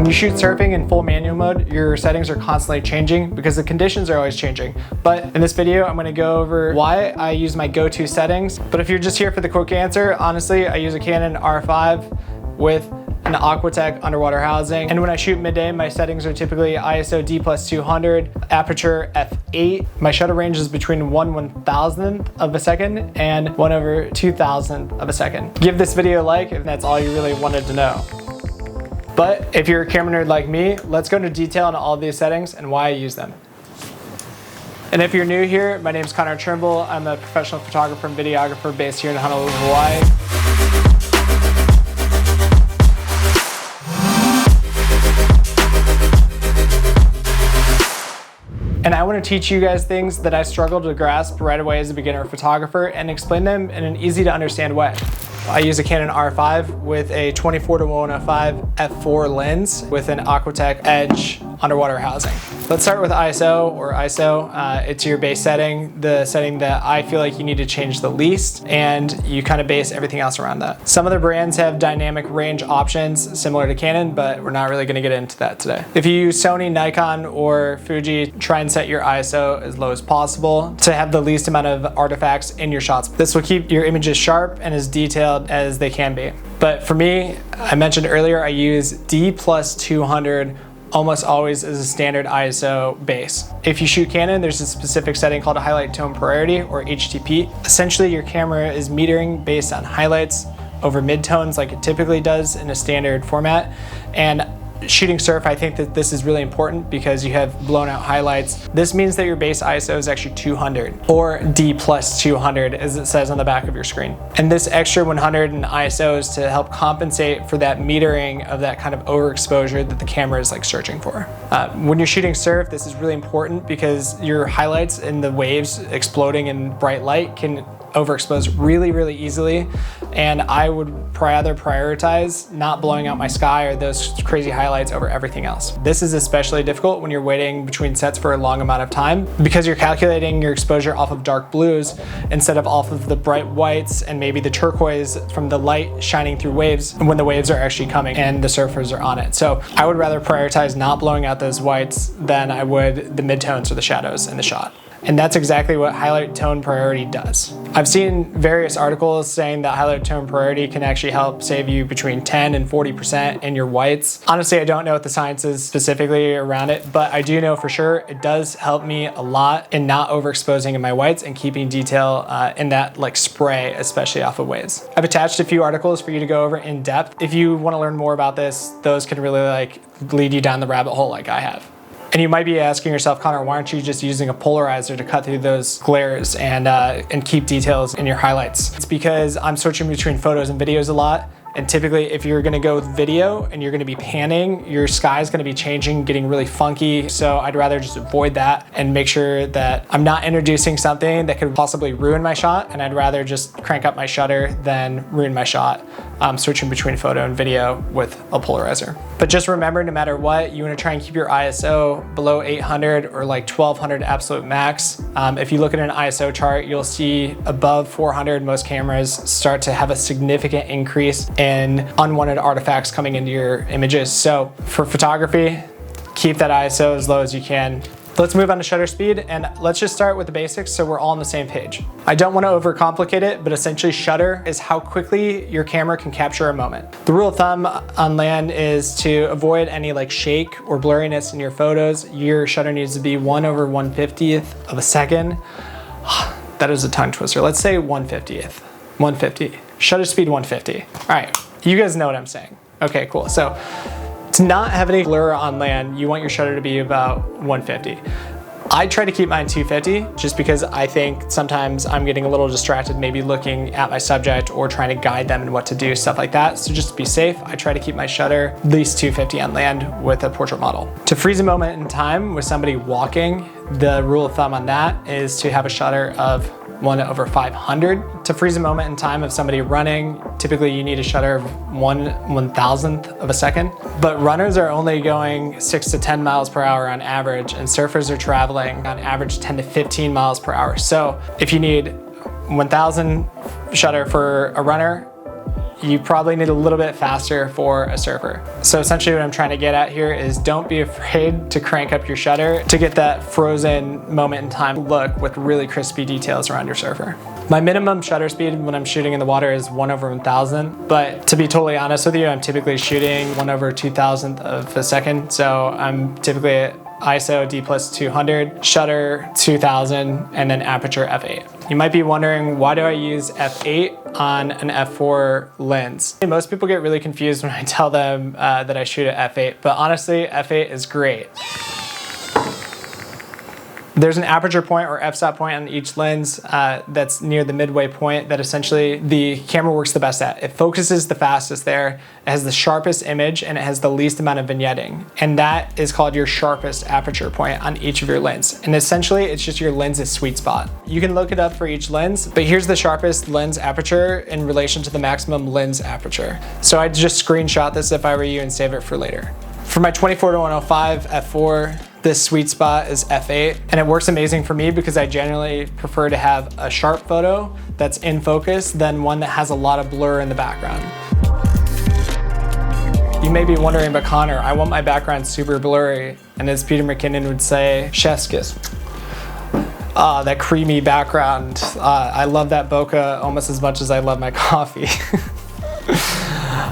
you shoot surfing in full manual mode, your settings are constantly changing because the conditions are always changing. But in this video, I'm gonna go over why I use my go-to settings. But if you're just here for the quick answer, honestly, I use a Canon R5 with an Aquatech underwater housing. And when I shoot midday, my settings are typically ISO D+200, aperture f8. My shutter range is between 1/1000th of a second and 1/2000th of a second. Give this video a like if that's all you really wanted to know. But if you're a camera nerd like me, let's go into detail on all of these settings and why I use them. And if you're new here, my name is Connor Trimble. I'm a professional photographer and videographer based here in Honolulu, Hawaii. And I want to teach you guys things that I struggled to grasp right away as a beginner photographer and explain them in an easy to understand way. I use a Canon R5 with a 24-105 f4 lens with an Aquatech Edge underwater housing. Let's start with ISO or ISO. It's your base setting, the setting that I feel like you need to change the least, and you kind of base everything else around that. Some other brands have dynamic range options similar to Canon, but we're not really going to get into that today. If you use Sony, Nikon, or Fuji, try and set your ISO as low as possible to have the least amount of artifacts in your shots. This will keep your images sharp and as detailed as they can be. But for me, I mentioned earlier, I use D+200 almost always as a standard ISO base. If you shoot Canon, there's a specific setting called highlight tone priority, or HTP. Essentially, your camera is metering based on highlights over midtones like it typically does in a standard format. And shooting surf, I think that this is really important because you have blown out highlights. This means that your base ISO is actually 200 or D+200 as it says on the back of your screen. And this extra 100 in ISO is to help compensate for that metering of that kind of overexposure that the camera is like searching for. When you're shooting surf, this is really important because your highlights and the waves exploding in bright light can overexpose really, really easily. And I would rather prioritize not blowing out my sky or those crazy highlights over everything else. This is especially difficult when you're waiting between sets for a long amount of time because you're calculating your exposure off of dark blues instead of off of the bright whites and maybe the turquoise from the light shining through waves when the waves are actually coming and the surfers are on it. So I would rather prioritize not blowing out those whites than I would the midtones or the shadows in the shot. And that's exactly what highlight tone priority does. I've seen various articles saying that highlight tone priority can actually help save you between 10 and 40% in your whites. Honestly, I don't know what the science is specifically around it, but I do know for sure it does help me a lot in not overexposing in my whites and keeping detail in that like spray, especially off of waves. I've attached a few articles for you to go over in depth. If you want to learn more about this, those can really like lead you down the rabbit hole like I have. And you might be asking yourself, Connor, why aren't you just using a polarizer to cut through those glares and keep details in your highlights? It's because I'm switching between photos and videos a lot. And typically, if you're gonna go with video and you're gonna be panning, your sky is gonna be changing, getting really funky. So I'd rather just avoid that and make sure that I'm not introducing something that could possibly ruin my shot. And I'd rather just crank up my shutter than ruin my shot, switching between photo and video with a polarizer. But just remember, no matter what, you wanna try and keep your ISO below 800 or like 1200 absolute max. If you look at an ISO chart, you'll see above 400, most cameras start to have a significant increase in unwanted artifacts coming into your images. So for photography, keep that ISO as low as you can. Let's move on to shutter speed, and let's just start with the basics so we're all on the same page. I don't want to overcomplicate it, but essentially shutter is how quickly your camera can capture a moment. The rule of thumb on land is to avoid any like shake or blurriness in your photos. Your shutter needs to be 1/150th of a second. That is a tongue twister. Let's say 1/50th. 150. Shutter speed 150. All right, you guys know what I'm saying. Okay, cool. So to not have any blur on land, you want your shutter to be about 150. I try to keep mine 250 just because I think sometimes I'm getting a little distracted, maybe looking at my subject or trying to guide them in what to do, stuff like that. So just to be safe, I try to keep my shutter at least 250 on land with a portrait model. To freeze a moment in time with somebody walking, the rule of thumb on that is to have a shutter of 1/500. To freeze a moment in time of somebody running, typically you need a shutter of 1/1000th of a second. But runners are only going 6 to 10 miles per hour on average, and surfers are traveling on average 10 to 15 miles per hour. So if you need 1000 shutter for a runner, you probably need a little bit faster for a surfer. So essentially what I'm trying to get at here is don't be afraid to crank up your shutter to get that frozen moment in time look with really crispy details around your surfer. My minimum shutter speed when I'm shooting in the water is 1/1000, but to be totally honest with you, I'm typically shooting 1/2000th of a second. So I'm typically at ISO D+200, shutter 2000, and then aperture f8. You might be wondering, why do I use f8 on an f4 lens? Most people get really confused when I tell them that I shoot at f8, but honestly, f8 is great. There's an aperture point or f-stop point on each lens that's near the midway point that essentially the camera works the best at. It focuses the fastest there, it has the sharpest image, and it has the least amount of vignetting. And that is called your sharpest aperture point on each of your lenses. And essentially, it's just your lens's sweet spot. You can look it up for each lens, but here's the sharpest lens aperture in relation to the maximum lens aperture. So I'd just screenshot this if I were you and save it for later. For my 24-105 f4, this sweet spot is f8, and it works amazing for me because I generally prefer to have a sharp photo that's in focus than one that has a lot of blur in the background. You may be wondering, but Connor, I want my background super blurry, and as Peter McKinnon would say, chef's kiss. That creamy background. I love that bokeh almost as much as I love my coffee.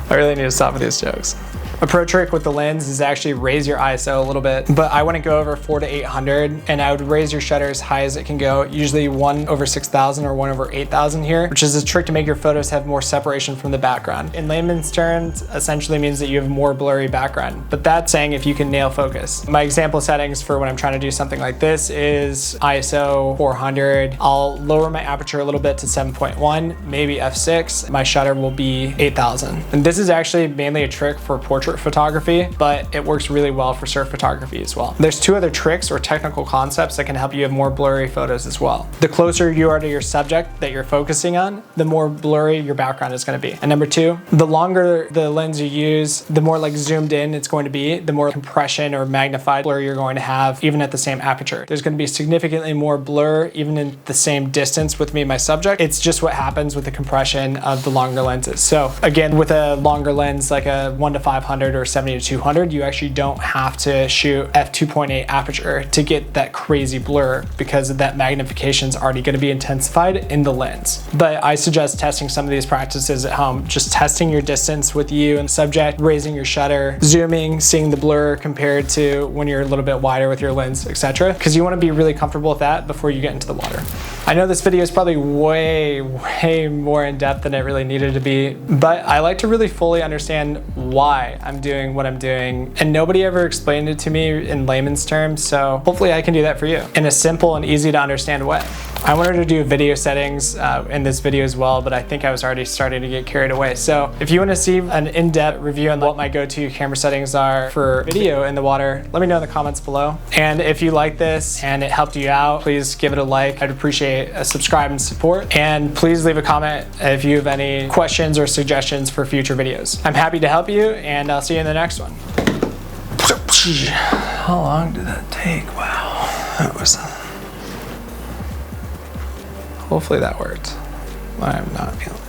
I really need to stop with these jokes. A pro trick with the lens is actually raise your ISO a little bit, but I wouldn't go over 400-800, and I would raise your shutter as high as it can go, usually 1/6000 or 1/8000 here, which is a trick to make your photos have more separation from the background. In layman's terms, essentially means that you have more blurry background, but that's saying if you can nail focus. My example settings for when I'm trying to do something like this is ISO 400. I'll lower my aperture a little bit to 7.1, maybe f6. My shutter will be 8000. And this is actually mainly a trick for portrait photography, but it works really well for surf photography as well. There's two other tricks or technical concepts that can help you have more blurry photos as well. The closer you are to your subject that you're focusing on, the more blurry your background is going to be. And number two, the longer the lens you use, the more like zoomed in it's going to be, the more compression or magnified blur you're going to have even at the same aperture. There's going to be significantly more blur even in the same distance with me and my subject. It's just what happens with the compression of the longer lenses. So again, with a longer lens like a 1-500 or 70-200, you actually don't have to shoot f2.8 aperture to get that crazy blur because that magnification is already going to be intensified in the lens. But I suggest testing some of these practices at home, just testing your distance with you and the subject, raising your shutter, zooming, seeing the blur compared to when you're a little bit wider with your lens, etc. Because you want to be really comfortable with that before you get into the water. I know this video is probably way more in depth than it really needed to be, but I like to really fully understand why I'm doing what I'm doing, and nobody ever explained it to me in layman's terms, so hopefully I can do that for you in a simple and easy to understand way. I wanted to do video settings in this video as well, but I think I was already starting to get carried away. So if you want to see an in-depth review on what my go-to camera settings are for video in the water, let me know in the comments below. And if you like this and it helped you out, please give it a like. I'd appreciate a subscribe and support. And please leave a comment if you have any questions or suggestions for future videos. I'm happy to help you, and I'll see you in the next one. How long did that take? Wow, that was... Hopefully that worked. I'm not feeling